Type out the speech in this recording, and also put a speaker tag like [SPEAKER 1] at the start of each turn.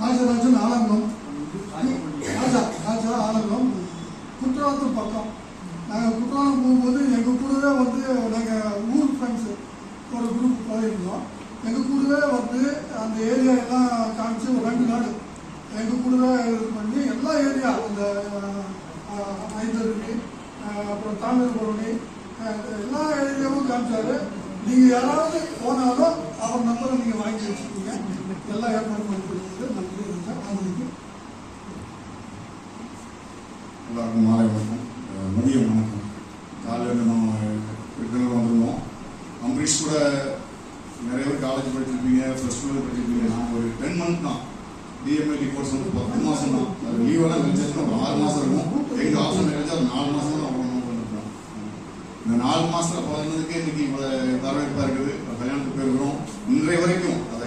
[SPEAKER 1] ராஜராஜன் ஆலங்குளம், ராஜா ஆலங்குளம், குற்றாலத்து பக்கம். நாங்கள் குற்றாலம் போகும்போது எங்கள் கூடவே வந்து நாங்கள் ஊர் ஃப்ரெண்ட்ஸு ஒரு குரூப் போயிருந்தோம். எங்கள் கூடவே வந்து அந்த ஏரியா எல்லாம் காமிச்சு ஒரு 2 நாள் எங்கள் கூடவே இது பண்ணி எல்லா ஏரியா அந்த ஐந்தருவி, அப்புறம் தாமிரபரணி எல்லா ஏரியாவும் காமிச்சாரு. நீங்கள் யாராவது போனாலும் அவர் நம்பரை நீங்கள் வாங்கி வச்சுக்கோங்க. எல்லாம் ஏற்பாடு பண்ணி கொடுக்குறது நன்றி இருந்தால் அவங்களுக்கு
[SPEAKER 2] எல்லாருக்கும் மாலை வணக்கம், மதியம் வணக்கம். காலையில் நம்ம விருதுநகர் வந்துருந்தோம். அம்பரீஷ் கூட நிறைய பேர் காலேஜ் படிச்சிருப்பீங்க, ப்ளஸ் 2 படிச்சிருப்பீங்க. நான் ஒரு 10 மந்த் தான் டிஎம்எல்டி கோர்ஸ் வந்து 10 மாதம் தான். அது லீவெல்லாம் கழிச்சதுன்னா ஒரு 6 மாதம் இருக்கும். எங்கள் ஆப்ஷன் கழிச்சா ஒரு 4 மாதம் தான் அவ்வளோ பண்ணிருக்கோம். இந்த 4 மாதத்தில் பிறந்ததுக்கே இன்னைக்கு இவ்வளோ வரவேற்பாக இருக்குது. கல்யாணத்துக்கு போயிருக்கிறோம். இன்றைய வரைக்கும்